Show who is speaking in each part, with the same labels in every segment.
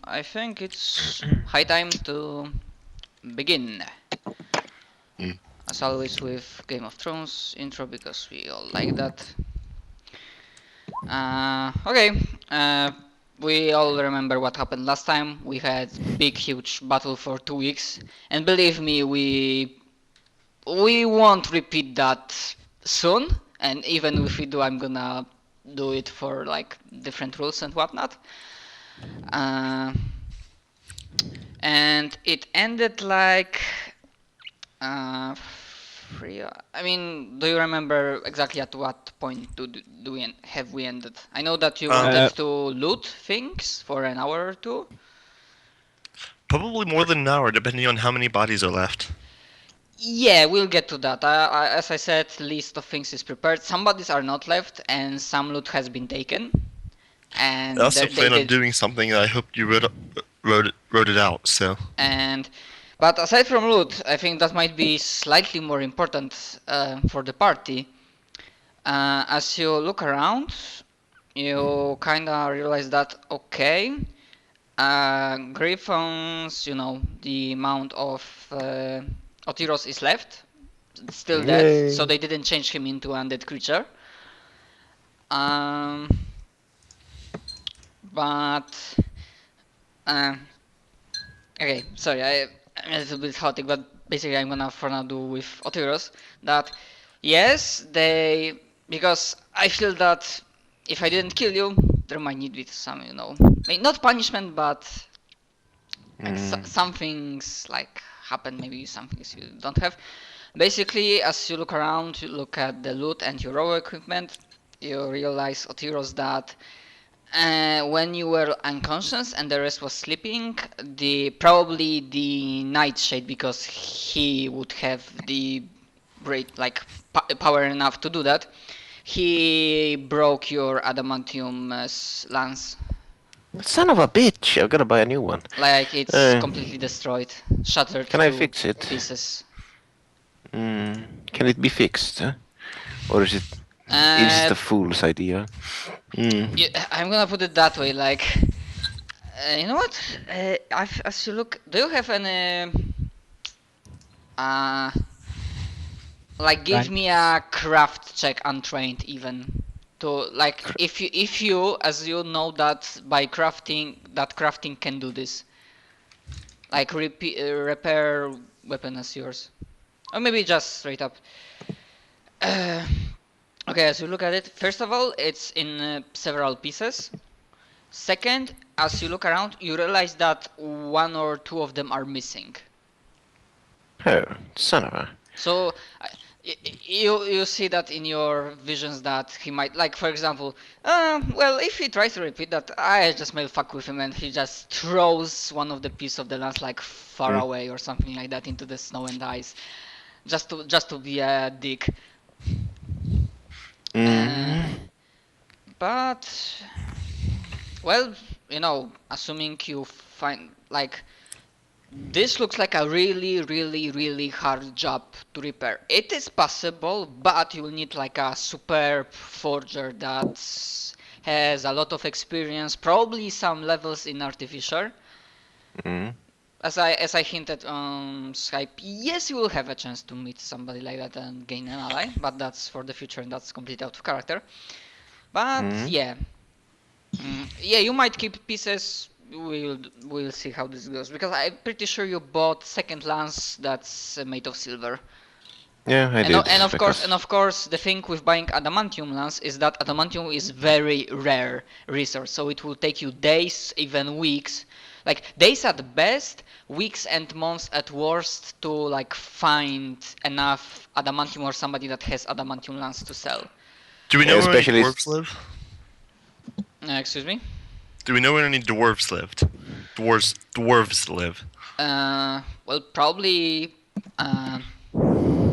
Speaker 1: I think it's high time to begin. As always with Game of Thrones intro, because we all like that. Okay, we all remember what happened last time. We had big, huge battle for 2 weeks, and believe me, we won't repeat that soon. And even if we do, I'm gonna do it for like different rules and whatnot. And it ended like I mean, do you remember exactly at what point have we ended? I know that you wanted to loot things for an hour or two.
Speaker 2: Probably more than an hour, depending on how many bodies are left.
Speaker 1: Yeah, we'll get to that. As I said, list of things is prepared. Some bodies are not left, and some loot has been taken. And
Speaker 2: I also plan on doing something, and I hope you wrote it out. So.
Speaker 1: But aside from loot, I think that might be slightly more important for the party. As you look around, you kinda realize that, okay, Griffons, you know, the amount of Otiros is left, still dead, so they didn't change him into an undead creature. But okay, sorry, I'm a little bit chaotic, but basically I'm gonna for now do with Otiros that yes, because I feel that if I didn't kill you, there might need to be some, you know, not punishment, but like some things like happen, maybe some things you don't have. Basically, as you look around, you look at the loot and your raw equipment, you realize, Otiros, that when you were unconscious and the rest was sleeping, probably the Nightshade, because he would have the great power enough to do that, he broke your adamantium lance.
Speaker 3: Son of a bitch! I've got to buy a new one.
Speaker 1: Like it's completely destroyed, shattered.
Speaker 3: Can I fix it?
Speaker 1: Pieces.
Speaker 3: Can it be fixed? Or is it? Is it a fool's idea?
Speaker 1: Yeah, I'm gonna put it that way. Like, you know what? As you look, do you have any? Like, give me a craft check, untrained, even. To like, if you, as you know that by crafting, can do this. Like repair weapon as yours, or maybe just straight up. Okay, as you look at it, first of all, it's in several pieces. Second, as you look around, you realize that one or two of them are missing.
Speaker 3: Oh, son of a...
Speaker 1: So, you see that in your visions that he might, like, for example, well, if he tries to repeat that, I just may fuck with him and he just throws one of the pieces of the lance, like, far away or something like that into the snow and ice. Just to be a dick. But, well, you know, assuming you find, like, this looks like a really hard job to repair. It is possible, but you will need like a superb forger that has a lot of experience, probably some levels in Artificer. As I hinted on Skype, yes, you will have a chance to meet somebody like that and gain an ally, but that's for the future and that's completely out of character. But yeah, you might keep pieces. We'll see how this goes, because I'm pretty sure you bought second lance that's made of silver.
Speaker 3: Yeah, I did.
Speaker 1: And of course, the thing with buying adamantium lance is that adamantium is very rare resource, so it will take you days, even weeks, like days at best, weeks and months at worst, to like find enough adamantium or somebody that has adamantium lance to sell.
Speaker 2: Do we know where any dwarves live?
Speaker 1: Excuse me?
Speaker 2: Do we know where any dwarves lived? Dwarves live.
Speaker 1: Well, probably,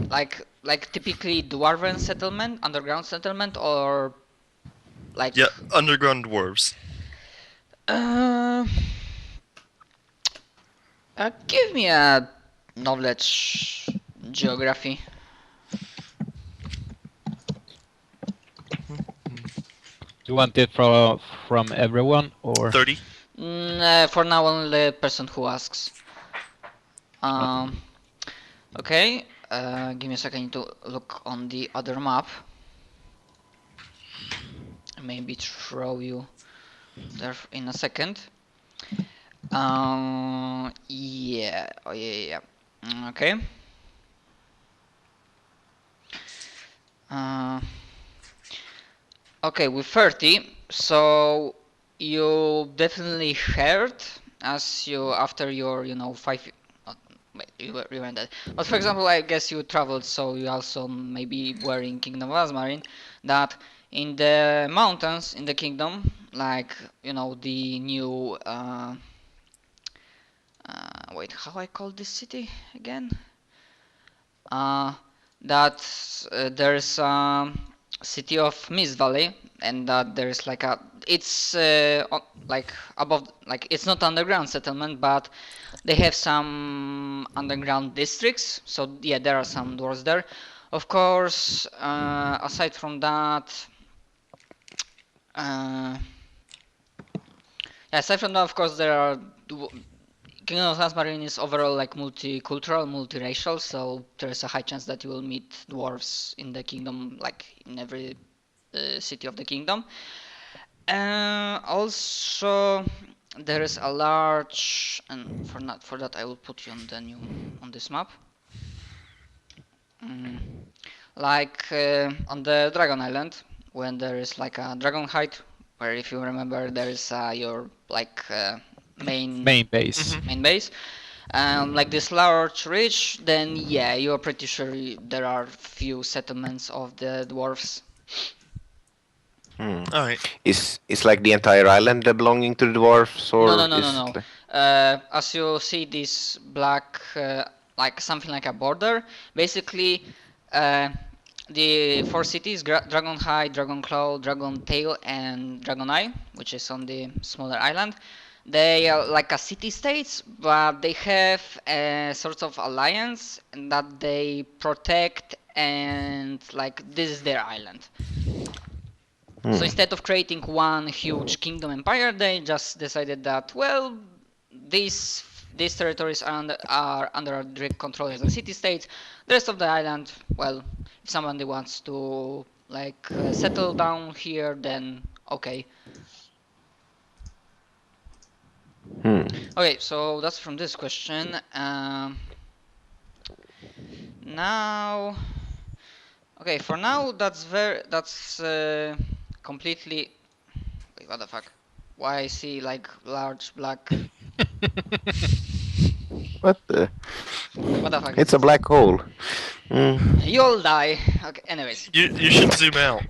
Speaker 1: like typically dwarven settlement, underground settlement, or like.
Speaker 2: Yeah, underground dwarves.
Speaker 1: Give me a knowledge geography.
Speaker 4: You want it from everyone, or
Speaker 2: 30?
Speaker 1: For now, only the person who asks. Okay, give me a second to look on the other map. Maybe throw you there in a second. Yeah, oh yeah. Okay. Okay, with 30, so you definitely heard as you after your 5. Wait, you were that. But for example, I guess you traveled, so you also maybe were in Kingdom of Azmarine, that in the mountains in the kingdom, like the new wait, how I call this city again? That there's city of Mist Valley, and that there's like it's like above, like it's not underground settlement, but they have some underground districts. So yeah, there are some dwarves there. Of course, aside from that, of course, there are. Kingdom of Azmarine is overall like multicultural, multiracial, so there's a high chance that you will meet dwarves in the kingdom, like in every city of the kingdom. Also, there is a large, and for that I will put you on this map. Like on the Dragon Island, when there is like a dragon hide, where if you remember there is your like main
Speaker 4: base.
Speaker 1: main base. Like this large ridge, then yeah, you're pretty sure there are few settlements of the dwarves.
Speaker 2: Alright.
Speaker 3: Is like the entire island belonging to the dwarfs, or
Speaker 1: No. As you see this black, like something like a border, basically the 4 cities, Dragon High, Dragon Claw, Dragon Tail, and Dragon Eye, which is on the smaller island. They are like a city-states, but they have a sort of alliance that they protect, and like this is their island. So instead of creating one huge kingdom empire, they just decided that, well, these territories are under direct control as a city-states. The rest of the island, well, if somebody wants to like settle down here, then okay. Okay, so that's from this question. Now, okay, for now that's completely. Wait, what the fuck? Why I see like large black?
Speaker 3: what the?
Speaker 1: What the fuck?
Speaker 3: It's a black hole.
Speaker 1: You'll die. Okay. Anyways.
Speaker 2: You should zoom out.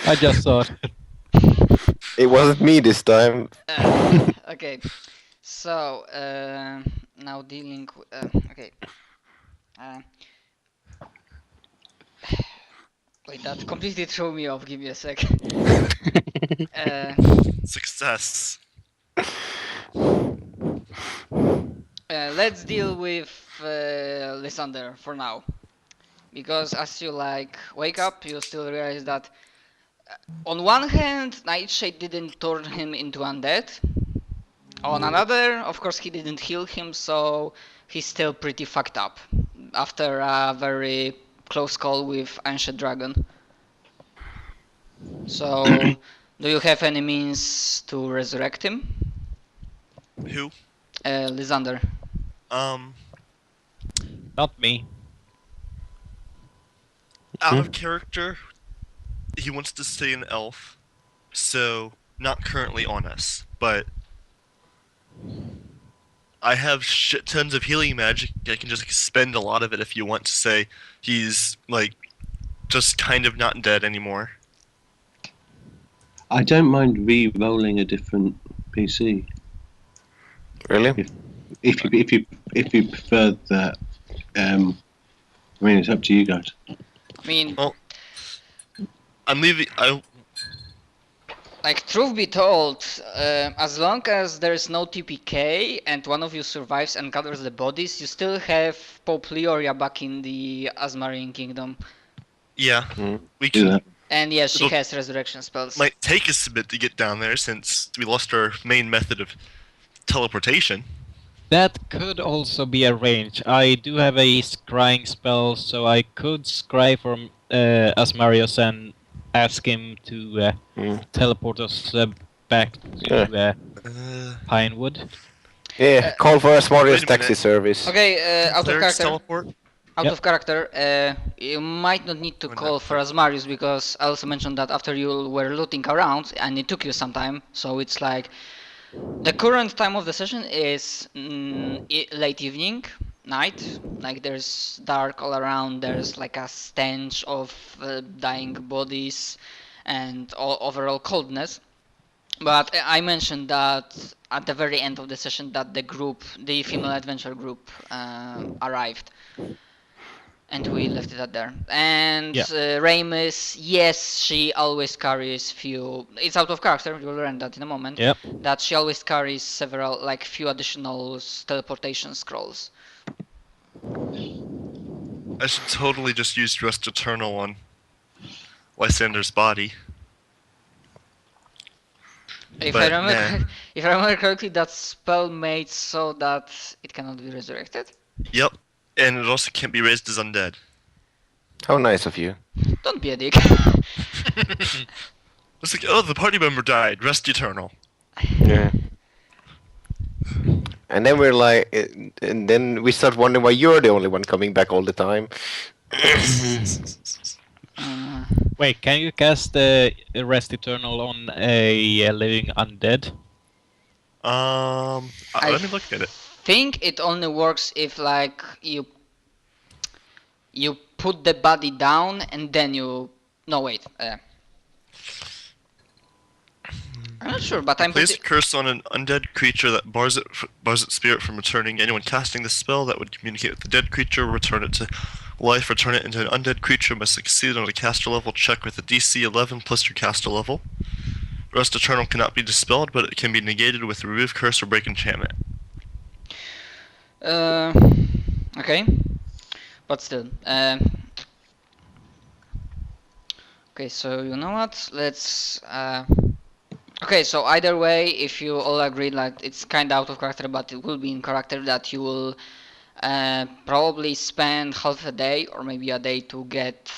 Speaker 4: I just saw it.
Speaker 3: It wasn't me this time.
Speaker 1: Okay. So now dealing with. Okay. Wait, that completely threw me off. Give me a sec.
Speaker 2: Success.
Speaker 1: Let's deal with Lysander for now, because as you like wake up, you still realize that on one hand, Nightshade didn't turn him into undead. On another, of course, he didn't heal him, so he's still pretty fucked up after a very close call with Ancient Dragon. So, do you have any means to resurrect him?
Speaker 2: Who?
Speaker 1: Lysander.
Speaker 4: Not me.
Speaker 2: Out of character, he wants to stay an elf, so not currently on us, but I have shit tons of healing magic. I can just expend a lot of it if you want to say he's like just kind of not dead anymore.
Speaker 5: I don't mind re-rolling a different PC.
Speaker 3: Really?
Speaker 5: If you prefer that, I mean, it's up to you guys.
Speaker 1: I mean,
Speaker 2: Well, I'm leaving.
Speaker 1: like, truth be told, as long as there's no TPK and one of you survives and gathers the bodies, you still have Pope Leoria back in the Azmarine Kingdom.
Speaker 2: Yeah, we
Speaker 5: Do
Speaker 2: can.
Speaker 5: that.
Speaker 1: And yes, she
Speaker 2: It'll-
Speaker 1: has resurrection spells.
Speaker 2: Might take us a bit to get down there since we lost our main method of teleportation.
Speaker 4: That could also be arranged. I do have a scrying spell, so I could scry from Asmarius and ask him to teleport us back to Pinewood.
Speaker 3: Yeah, call for a
Speaker 2: wait
Speaker 3: Asmarius
Speaker 2: a
Speaker 3: taxi
Speaker 2: minute.
Speaker 3: service.
Speaker 1: Okay, out of
Speaker 2: Clerics
Speaker 1: character.
Speaker 2: teleport?
Speaker 1: Out
Speaker 4: Yep.
Speaker 1: of character, you might not need to
Speaker 2: Why
Speaker 1: call
Speaker 2: not?
Speaker 1: for Asmarius because I also mentioned that after you were looting around and it took you some time, so it's like the current time of the session is late evening, night. Like there's dark all around. There's like a stench of dying bodies and overall coldness. But I mentioned that at the very end of the session that the female adventure group, arrived. And we left it at there. And
Speaker 4: Yeah.
Speaker 1: Ramus, yes, she always carries few. It's out of character. You'll learn that in a moment.
Speaker 4: Yep.
Speaker 1: That she always carries several, like, few additional teleportation scrolls.
Speaker 2: I should totally just use Rest Eternal on Lysander's body.
Speaker 1: If
Speaker 2: But,
Speaker 1: I remember,
Speaker 2: nah.
Speaker 1: if I remember correctly, that spell made so that it cannot be resurrected.
Speaker 2: Yep. And it also can't be raised as undead.
Speaker 3: How nice of you.
Speaker 1: Don't be a dick.
Speaker 2: It's like, oh, the party member died. Rest Eternal.
Speaker 3: Yeah. And then we're like, and then we start wondering why you're the only one coming back all the time.
Speaker 4: Wait, can you cast Rest Eternal on a living undead?
Speaker 2: Let me look at it.
Speaker 1: Think it only works if, like, you put the body down and then you. No, wait. I'm not sure, but I'm
Speaker 2: Place
Speaker 1: pretty.
Speaker 2: a curse on an undead creature that bars its spirit from returning. Anyone casting this spell that would communicate with the dead creature, return it to life, or turn it into an undead creature must succeed on a caster level check with a DC 11 plus your caster level. Rest Eternal cannot be dispelled, but it can be negated with remove curse or break enchantment.
Speaker 1: Okay, but still. Okay, so you know what? Let's. Okay, so either way, if you all agree, like, it's kind of out of character, but it will be in character that you will probably spend half a day or maybe a day to get.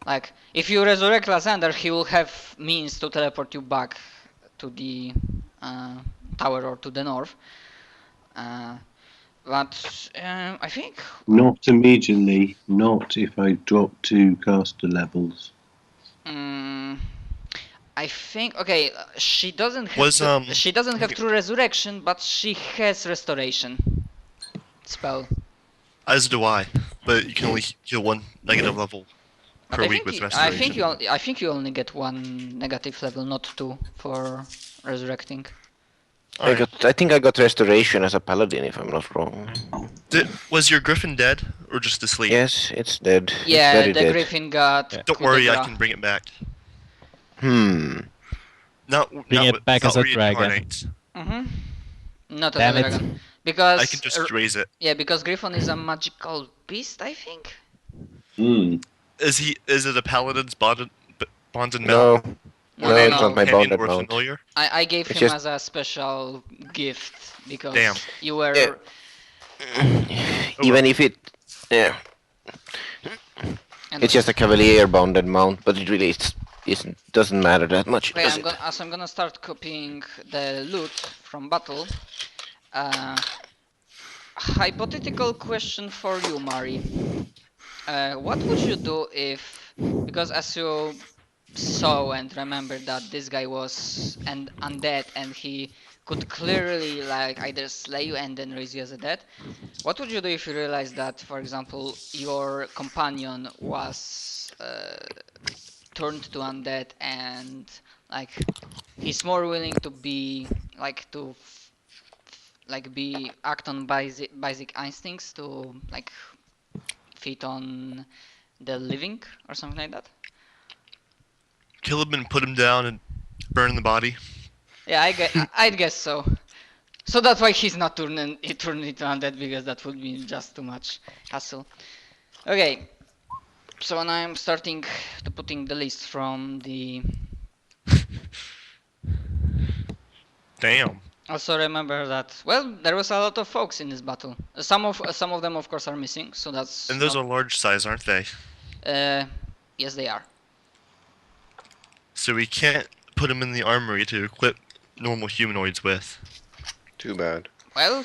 Speaker 1: Like, if you resurrect Lysander, he will have means to teleport you back to the tower or to the north. But I think.
Speaker 5: Not immediately. Not if I drop to caster levels.
Speaker 1: I think she doesn't have
Speaker 2: Was,
Speaker 1: she doesn't have true resurrection, but she has restoration spell.
Speaker 2: As do I, but you can only heal one negative level
Speaker 1: But
Speaker 2: per
Speaker 1: I
Speaker 2: week
Speaker 1: think
Speaker 2: with
Speaker 1: I
Speaker 2: restoration.
Speaker 1: think you only get one negative level, not two, for resurrecting.
Speaker 2: Alright.
Speaker 3: I think I got restoration as a paladin, if I'm not wrong.
Speaker 2: Was your griffin dead or just asleep?
Speaker 3: Yes, it's dead.
Speaker 1: Yeah,
Speaker 3: it's very
Speaker 1: the
Speaker 3: dead.
Speaker 1: griffin got.
Speaker 4: Yeah.
Speaker 2: Don't worry, I
Speaker 1: Kudebra.
Speaker 2: can bring it back.
Speaker 3: Not
Speaker 4: Bring it back as a dragon.
Speaker 2: reincarnate.
Speaker 1: Not as
Speaker 4: Damn
Speaker 1: a
Speaker 4: it.
Speaker 1: dragon. Because
Speaker 2: I can just raise it.
Speaker 1: yeah, because Griffon is a magical beast, I think.
Speaker 2: Is it a paladin's bonded mount?
Speaker 3: No, no, it's not my
Speaker 2: Companion
Speaker 3: bonded
Speaker 2: or
Speaker 3: mount.
Speaker 2: familiar?
Speaker 1: I gave
Speaker 3: It's
Speaker 1: him
Speaker 3: just-
Speaker 1: as a special gift because
Speaker 2: Damn.
Speaker 1: you were.
Speaker 3: Yeah.
Speaker 2: Oh,
Speaker 3: Even if it, yeah,
Speaker 1: And
Speaker 3: it's just a cavalier bonded mount, but it really doesn't matter that much,
Speaker 1: okay,
Speaker 3: does it?
Speaker 1: as I'm gonna start copying the loot from battle. Hypothetical question for you, Mari. What would you do if, because as you saw and remember that this guy was an undead and he could clearly, like, either slay you and then raise you as a dead, what would you do if you realized that, for example, your companion was turned to undead and, like, he's more willing to be, like, to be act on basic instincts to, like, feed on the living or something like that?
Speaker 2: Kill him and put him down and burn the body.
Speaker 1: Yeah, I'd guess so. So that's why he's not turned into undead, because that would be just too much hassle. Okay. So now I'm starting to putting the list from the.
Speaker 2: Damn.
Speaker 1: Also remember that there was a lot of folks in this battle. Some of them of course are missing, so that's.
Speaker 2: And those are large size, aren't they?
Speaker 1: Yes, they are.
Speaker 2: So we can't put them in the armory to equip normal humanoids with.
Speaker 3: Too bad.
Speaker 1: Well,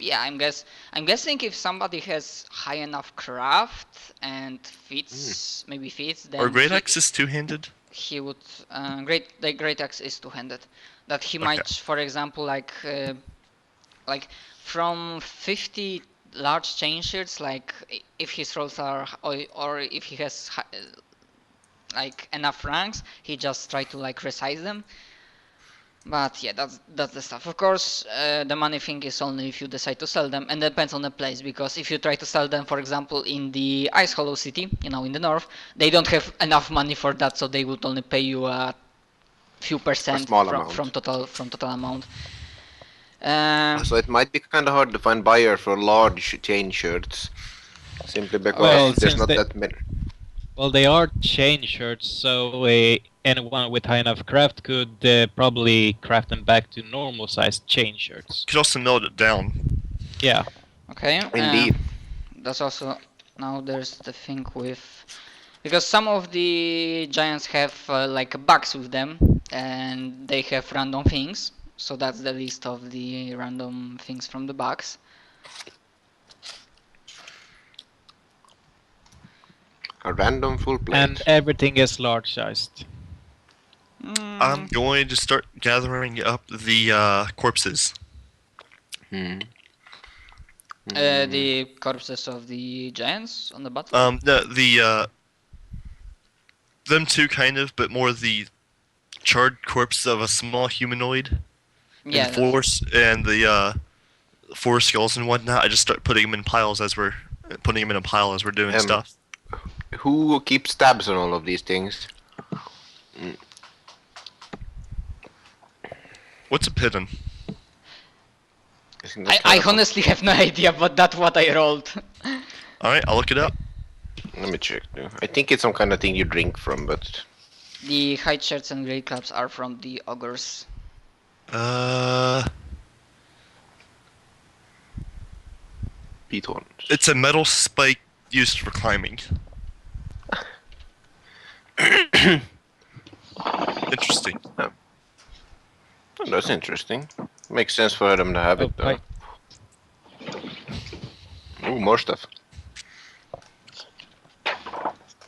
Speaker 1: yeah, I'm guessing if somebody has high enough craft and fits, maybe fits, then
Speaker 2: Or Great Axe is two-handed?
Speaker 1: he would. The great axe is two-handed. That he
Speaker 2: Okay.
Speaker 1: might, for example, like from 50 large chain shirts, like if his rolls are or if he has like enough ranks, he just try to like resize them. But yeah, that's the stuff. Of course, the money thing is only if you decide to sell them, and depends on the place. Because if you try to sell them, for example, in the Ice Hollow City, in the north, they don't have enough money for that, so they would only pay you a few percent
Speaker 3: small amount.
Speaker 1: from total amount.
Speaker 3: So it might be kind of hard to find buyer for large chain shirts, simply because
Speaker 4: Well,
Speaker 3: there's
Speaker 4: since
Speaker 3: not
Speaker 4: they-
Speaker 3: that many.
Speaker 4: Well, they are chain shirts, so anyone with high enough craft could probably craft them back to normal sized chain shirts.
Speaker 2: Could also melt it down.
Speaker 4: Yeah.
Speaker 1: Okay.
Speaker 3: Indeed.
Speaker 1: That's also now there's the thing with because some of the giants have like bugs with them and they have random things. So that's the list of the random things from the bugs.
Speaker 3: A random full plate.
Speaker 4: And everything is large sized.
Speaker 2: I'm going to start gathering up the corpses.
Speaker 1: The corpses of the giants on the battle.
Speaker 2: Them two kind of, but more the charred corpse of a small humanoid.
Speaker 1: Yeah.
Speaker 2: And the four skulls and whatnot. I just start putting them in piles as we're putting them in a pile as we're doing stuff.
Speaker 3: Who keeps tabs on all of these things?
Speaker 2: What's a piton?
Speaker 3: Isn't that
Speaker 1: I
Speaker 3: kind of-
Speaker 1: honestly have no idea, but that's what I rolled.
Speaker 2: Alright, I'll look it up.
Speaker 3: Let me check. I think it's some kind of thing you drink from, but
Speaker 1: The hide shirts and grey clubs are from the ogres.
Speaker 3: P1.
Speaker 2: It's a metal spike used for climbing. Interesting.
Speaker 3: Oh, that's interesting. Makes sense for them to have it, though. Ooh, more stuff.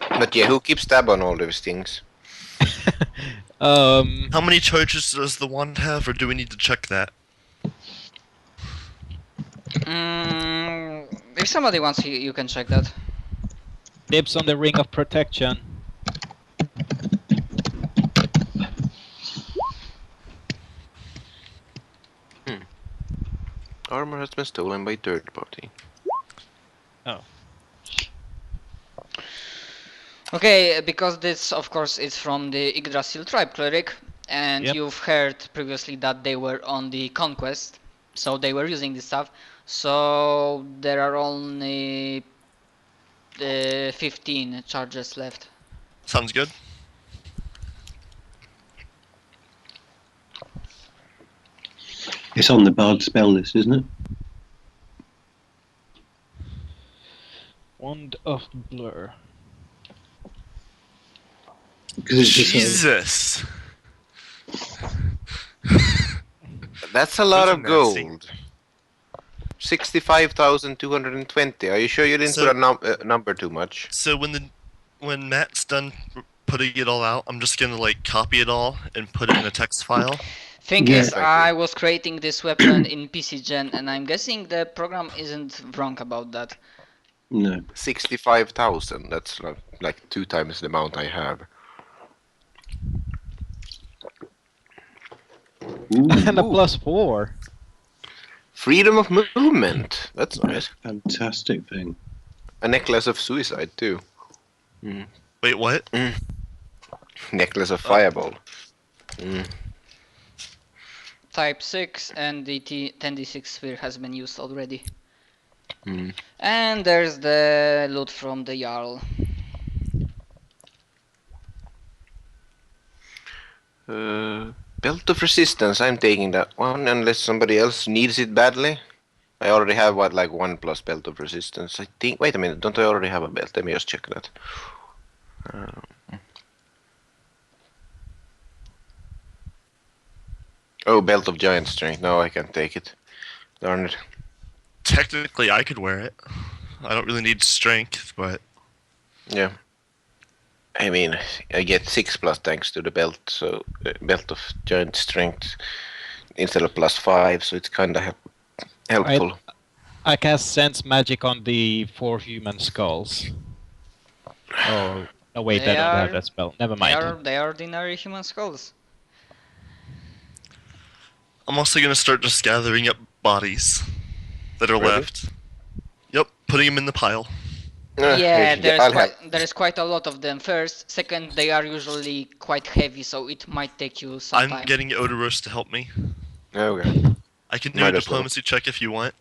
Speaker 3: But yeah, who keeps tab on all those things?
Speaker 2: How many charges does the wand have, or do we need to check that?
Speaker 1: If somebody wants, you can check that.
Speaker 4: Dibs on the ring of protection.
Speaker 3: Armor has been stolen by third party.
Speaker 1: Okay, because this, of course, is from the Yggdrasil tribe cleric, and
Speaker 4: Yep.
Speaker 1: you've heard previously that they were on the conquest, so they were using this stuff. So there are only 15 charges left.
Speaker 2: Sounds good.
Speaker 5: It's on the bard spell list, isn't it?
Speaker 4: Wand of Blur.
Speaker 5: Because it's just
Speaker 2: Jesus!
Speaker 3: That's a lot
Speaker 2: Those
Speaker 3: of
Speaker 2: are nasty.
Speaker 3: gold. 65,220. Are you sure you didn't
Speaker 2: So-
Speaker 3: put a number too much?
Speaker 2: So when Matt's done putting it all out, I'm just gonna like copy it all and put it in a text file.
Speaker 1: Thing
Speaker 5: Yeah.
Speaker 1: is,
Speaker 3: Thank you.
Speaker 1: I was creating this weapon in PC Gen, and I'm guessing the program isn't wrong about that.
Speaker 5: no.
Speaker 3: 65,000. That's like 2 times the amount I have.
Speaker 5: Ooh,
Speaker 4: And a
Speaker 3: Ooh.
Speaker 4: +4.
Speaker 3: Freedom of movement. That's nice.
Speaker 5: fantastic thing.
Speaker 3: A necklace of suicide too.
Speaker 2: Wait, what?
Speaker 3: Necklace of fireball.
Speaker 1: Type 6 and the 10d6 sphere has been used already. And there's the loot from the Jarl.
Speaker 3: Belt of Resistance, I'm taking that one unless somebody else needs it badly. I already have like 1+ Belt of Resistance. I think. Wait a minute, don't I already have a belt? Let me just check that. Oh, Belt of Giant Strength. No, I can't take it. Darn it.
Speaker 2: Technically, I could wear it. I don't really need strength, but
Speaker 3: Yeah. I mean, I get 6+ thanks to the belt, so Belt of Giant Strength instead of +5, so it's kind of helpful.
Speaker 4: I cast Sense Magic on the 4 human skulls. Oh, no, wait, I
Speaker 1: They
Speaker 4: don't have
Speaker 1: are-
Speaker 4: that spell. Never mind.
Speaker 1: They are ordinary human skulls.
Speaker 2: I'm also gonna start just gathering up bodies that are
Speaker 3: Really?
Speaker 2: left. Yep, putting them in the pile.
Speaker 1: Yeah,
Speaker 3: I'll have.
Speaker 1: there is quite a lot of them. First, second, they are usually quite heavy, so it might take you some
Speaker 2: I'm
Speaker 1: time.
Speaker 2: getting Odoros to help me.
Speaker 3: Okay.
Speaker 2: I can do
Speaker 3: Might
Speaker 2: a
Speaker 3: as well.
Speaker 2: diplomacy check if you want.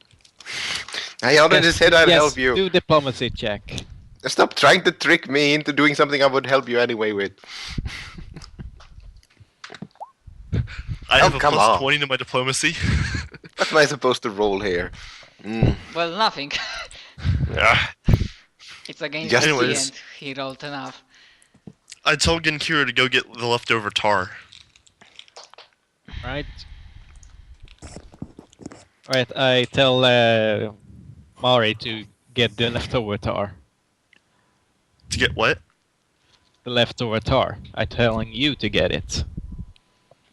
Speaker 3: I already
Speaker 4: Yes,
Speaker 3: said I'd
Speaker 4: yes,
Speaker 3: help you.
Speaker 4: do diplomacy check.
Speaker 3: Stop trying to trick me into doing something I would help you anyway with.
Speaker 2: I have a
Speaker 3: come
Speaker 2: plus
Speaker 3: on.
Speaker 2: 20 to my diplomacy.
Speaker 3: What am I supposed to roll here?
Speaker 1: Well, nothing.
Speaker 3: Ah,
Speaker 1: It's against
Speaker 3: Just-
Speaker 1: the
Speaker 2: Anyways.
Speaker 1: and he rolled enough.
Speaker 2: I told Genkira to go get the leftover tar.
Speaker 4: Right. Right, I tell Mari to get the leftover tar.
Speaker 2: To get what?
Speaker 4: The leftover tar. I'm telling you to get it.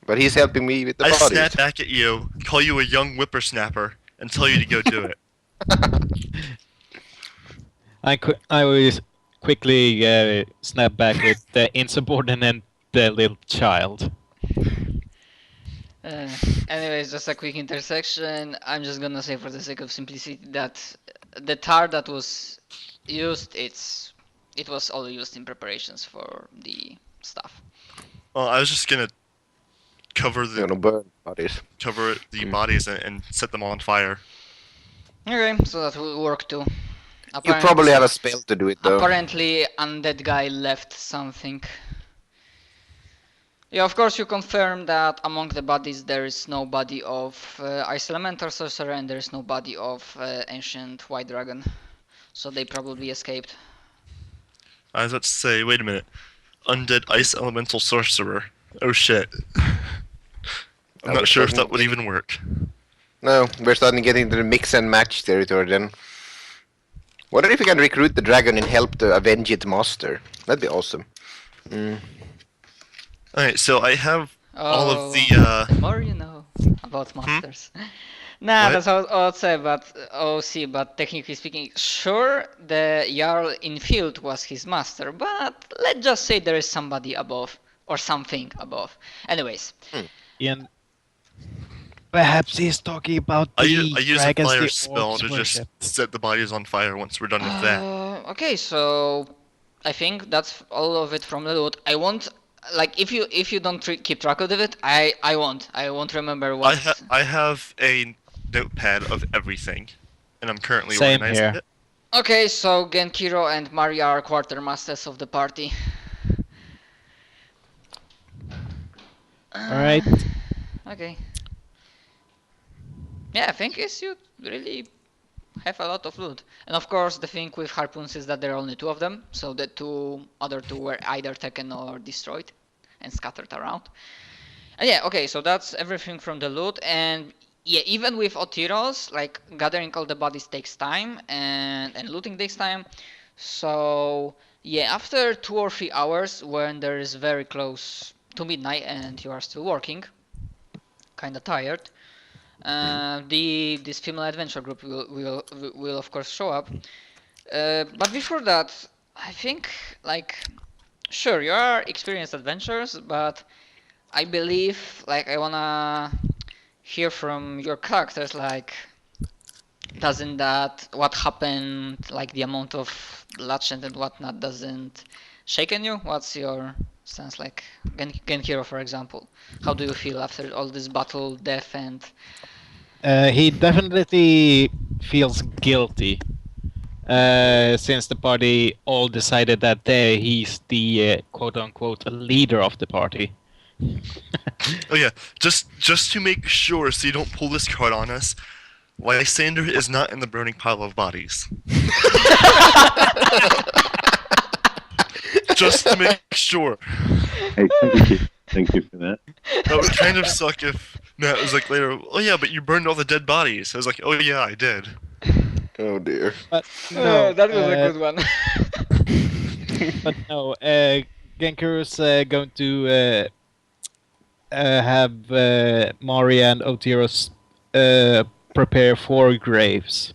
Speaker 3: but he's helping me with the
Speaker 2: I
Speaker 3: bodies.
Speaker 2: snap back at you, call you a young whippersnapper, and tell you to go do it.
Speaker 4: I will quickly snap back with the insubordinate little child.
Speaker 1: Anyways, just a quick intersection. I'm just gonna say for the sake of simplicity that the tar that was used, it was all used in preparations for the stuff.
Speaker 2: Well, I was just gonna cover
Speaker 3: You're gonna burn bodies.
Speaker 2: the bodies and set them on fire.
Speaker 1: Okay, so that will work too.
Speaker 3: You probably have a spell to do it though.
Speaker 1: Apparently, undead guy left something. Yeah, of course you confirm that among the bodies there is no body of Ice Elemental Sorcerer and there is no body of Ancient White Dragon. So they probably escaped.
Speaker 2: I was about to say, wait a minute. Undead Ice Elemental Sorcerer. Oh shit. I'm not sure if that would even work.
Speaker 3: No, we're starting to get into the mix and match territory then. What if we can recruit the dragon and help the Avenged Master? That'd be awesome.
Speaker 2: Alright, so I have all of
Speaker 1: Oh,
Speaker 2: the,
Speaker 1: more you know about monsters. Nah,
Speaker 2: What?
Speaker 1: that's what I'd say, but but technically speaking, sure, the Jarl in field was his master, but let's just say there is somebody above, or something above. Anyways,
Speaker 4: Ian, perhaps he's talking about
Speaker 2: I
Speaker 4: the
Speaker 2: use a
Speaker 4: dragons
Speaker 2: fire
Speaker 4: the
Speaker 2: spell
Speaker 4: orcs
Speaker 2: to just
Speaker 4: worship.
Speaker 2: set the bodies on fire once we're done with that.
Speaker 1: Okay, so I think that's all of it from the loot. I won't, like, if you don't keep track of it, I won't remember what.
Speaker 2: I have a notepad of everything, and I'm currently
Speaker 4: Same
Speaker 2: organizing
Speaker 4: here.
Speaker 2: it.
Speaker 1: Okay, so Genkiro and Maria are quartermasters of the party.
Speaker 4: Alright.
Speaker 1: Okay. Yeah, I think is you really have a lot of loot. And of course the thing with harpoons is that there are only 2 of them, so the other two were either taken or destroyed and scattered around. And yeah, okay, so that's everything from the loot. And yeah, even with Otiros, like gathering all the bodies takes time and looting takes time. So yeah, after 2 or 3 hours when there is very close to midnight and you are still working, kinda tired, this female adventure group will of course show up. But before that, I think, like, sure, you are experienced adventurers, but I believe, like, I wanna hear from your characters, like, doesn't that what happened, like the amount of bloodshed and whatnot, doesn't shaken you? What's your stance, like Genkiro, for example? How do you feel after all this battle, death, and
Speaker 4: He definitely feels guilty. Since the party all decided that he's the quote-unquote leader of the party.
Speaker 2: Oh yeah, just to make sure, so you don't pull this card on us. Lysander is not in the burning pile of bodies. Just to make sure.
Speaker 5: Hey, thank you. Thank you for that.
Speaker 2: That would kind of suck if Matt was like later, oh yeah, but you burned all the dead bodies. I was like, oh yeah, I did.
Speaker 3: Oh dear.
Speaker 4: But no,
Speaker 1: that was a good one.
Speaker 4: but no, Genkuru's going to have Mari and Otiros prepare 4 graves.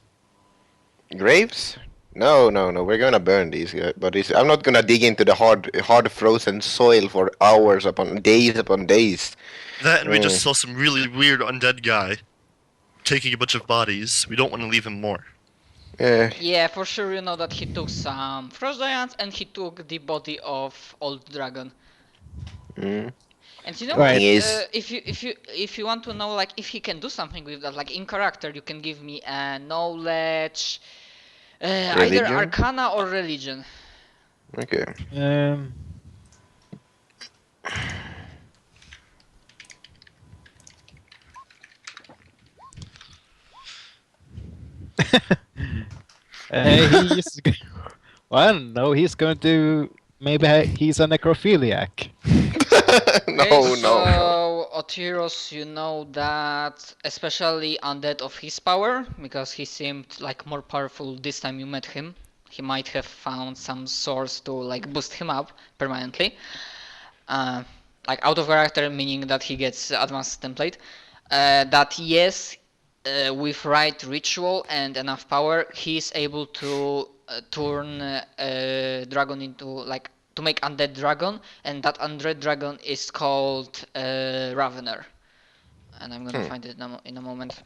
Speaker 3: Graves? No. We're gonna burn these bodies. I'm not gonna dig into the hard frozen soil for hours upon days.
Speaker 2: That and we just saw some really weird undead guy taking a bunch of bodies. We don't want to leave him more.
Speaker 1: Yeah, for sure you know that he took some frost giants and he took the body of old dragon.
Speaker 3: Mm.
Speaker 1: And you know
Speaker 4: Right.
Speaker 1: what?
Speaker 3: Yes.
Speaker 1: If you want to know like if he can do something with that, like in character, you can give me a knowledge, either
Speaker 3: Religion?
Speaker 1: Arcana or religion.
Speaker 3: Okay.
Speaker 4: He's well, no, he's going to he's a necrophiliac.
Speaker 3: No.
Speaker 1: So Otiros, you know that especially undead of his power, because he seemed like more powerful this time you met him. He might have found some source to like boost him up permanently. Like out of character, meaning that he gets advanced template. That yes, with right ritual and enough power, he's able to turn a dragon into like to make undead dragon, and that undead dragon is called Ravener. And I'm gonna find it in a moment.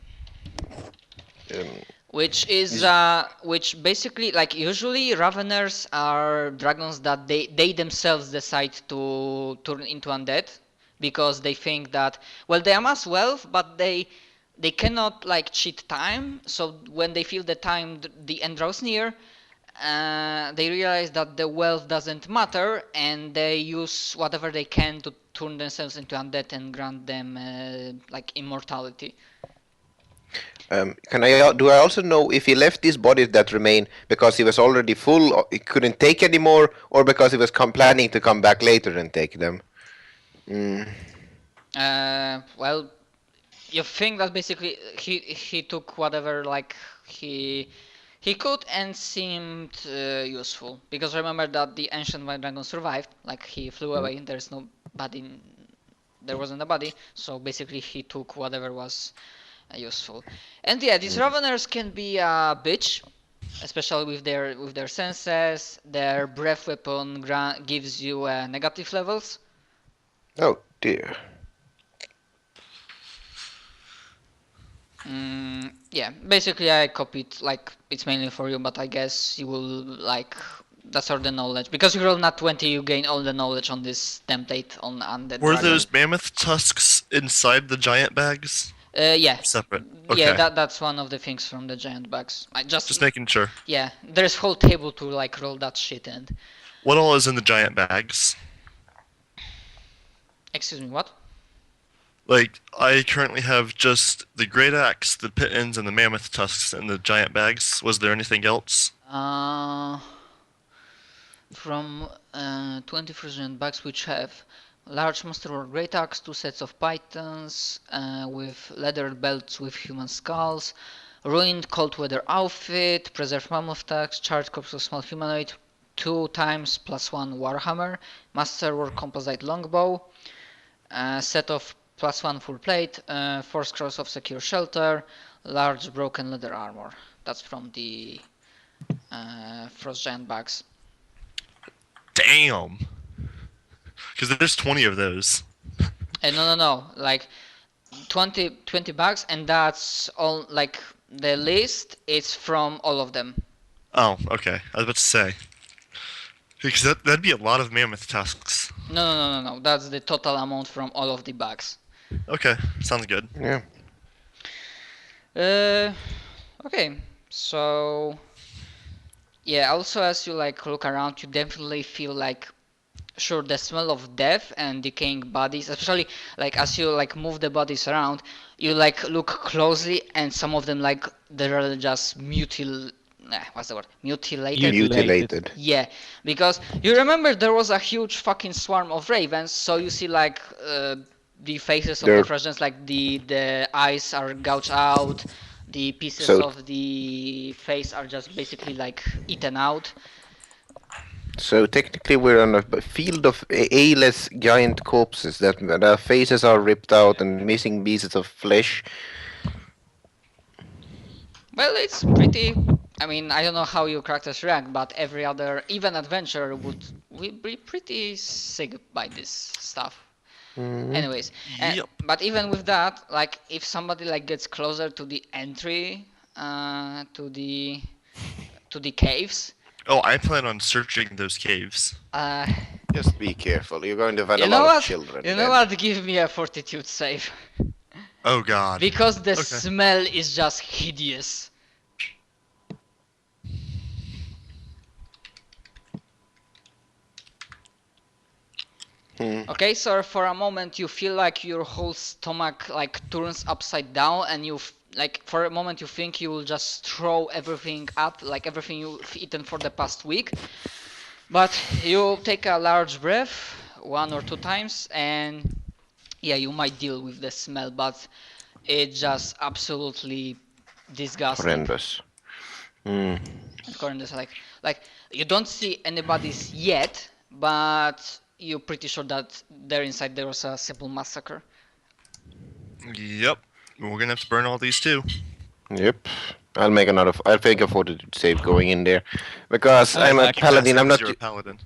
Speaker 1: Which is which basically like usually Raveners are dragons that they themselves decide to turn into undead because they think that well they amass wealth but they cannot like cheat time, so when they feel the time the end draws near, they realize that the wealth doesn't matter and they use whatever they can to turn themselves into undead and grant them like immortality.
Speaker 3: Do I also know if he left these bodies that remain because he was already full, or he couldn't take anymore, or because he was planning to come back later and take them?
Speaker 1: Well, you think that basically he took whatever like he could and seemed useful, because remember that the ancient white dragon survived, like he flew away, there's no body, there wasn't a body, so basically he took whatever was useful. And yeah, these Raveners can be a bitch, especially with their senses. Their breath weapon gives you negative levels.
Speaker 3: Oh dear.
Speaker 1: Yeah, basically I copied, like it's mainly for you, but I guess you will like that's all the knowledge, because you roll not 20, you gain all the knowledge on this template on undead
Speaker 2: Were
Speaker 1: dragon.
Speaker 2: those mammoth tusks inside the giant bags?
Speaker 1: Yeah.
Speaker 2: Separate. Okay.
Speaker 1: Yeah, that's one of the things from the giant bags. I
Speaker 2: Just making sure.
Speaker 1: Yeah, there's whole table to like roll that shit in.
Speaker 2: What all is in the giant bags?
Speaker 1: Excuse me, what?
Speaker 2: Like, I currently have just the great axe, the pit ends, and the mammoth tusks in the giant bags. Was there anything else?
Speaker 1: From 21st giant bags, which have large monster or great axe, 2 sets of pythons with leather belts with human skulls, ruined cold weather outfit, preserved mammoth tax, charred corpse of small humanoid, 2 times +1 warhammer, masterwork composite longbow, set of +1 full plate, 4 scrolls of secure shelter, large broken leather armor. That's from the frost giant bags.
Speaker 2: Damn! Because there's 20 of those.
Speaker 1: No. Like 20 bucks, and that's all. Like the list is from all of them.
Speaker 2: Oh, okay. I was about to say. Because that'd be a lot of mammoth tusks.
Speaker 1: No. That's the total amount from all of the bugs.
Speaker 2: Okay, sounds good.
Speaker 3: Yeah.
Speaker 1: Okay, so yeah, also as you like look around, you definitely feel like sure the smell of death and decaying bodies, especially like as you like move the bodies around, you like look closely and some of them like they're just what's the word? Mutilated.
Speaker 3: Mutilated.
Speaker 1: Yeah, because you remember there was a huge fucking swarm of ravens, so you see like the faces of
Speaker 3: They're-
Speaker 1: the residents, like the eyes are gouged out, the pieces
Speaker 3: So-
Speaker 1: of the face are just basically like eaten out.
Speaker 3: So technically, we're on a field of A-less giant corpses that their faces are ripped out and missing pieces of flesh.
Speaker 1: Well, it's pretty. I mean, I don't know how your characters react, but every other even adventurer would be pretty sick by this stuff. Anyways,
Speaker 2: Yep.
Speaker 1: but even with that, like if somebody like gets closer to the entry, to the caves,
Speaker 2: Oh, I plan on searching those caves.
Speaker 3: Just be careful. You're going to find
Speaker 1: you
Speaker 3: a
Speaker 1: know
Speaker 3: lot
Speaker 1: what?
Speaker 3: of children.
Speaker 1: You know what? Give me a fortitude save
Speaker 2: Oh god.
Speaker 1: because the
Speaker 2: Okay.
Speaker 1: smell is just hideous. Okay, so for a moment you feel like your whole stomach like turns upside down, and like for a moment you think you will just throw everything up, like everything you've eaten for the past week. But you take a large breath 1 or 2 times, and yeah, you might deal with the smell, but it's just absolutely disgusting.
Speaker 3: Horrendous. Mm.
Speaker 1: Horrendous. Like you don't see anybody's yet, but you're pretty sure that there inside there was a simple massacre.
Speaker 2: Yep. We're gonna have to burn all these too.
Speaker 3: Yep. I'll make another. I'll make a fortitude save going in there, because
Speaker 4: Oh,
Speaker 3: I'm a
Speaker 4: I can
Speaker 3: paladin. I'm not.
Speaker 2: You're a paladin.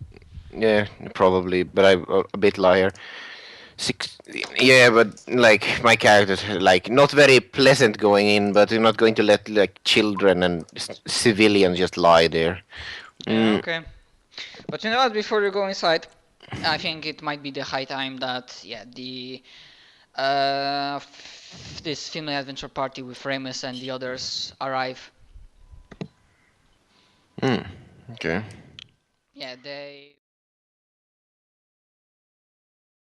Speaker 3: Yeah, probably, but I'm a bit liar. Yeah, but like my character's like not very pleasant going in, but you're not going to let like children and civilians just lie there.
Speaker 1: Yeah, okay. But you know what? Before you go inside, I think it might be the high time that this female adventure party with Remus and the others arrive.
Speaker 3: Okay.
Speaker 1: Yeah, they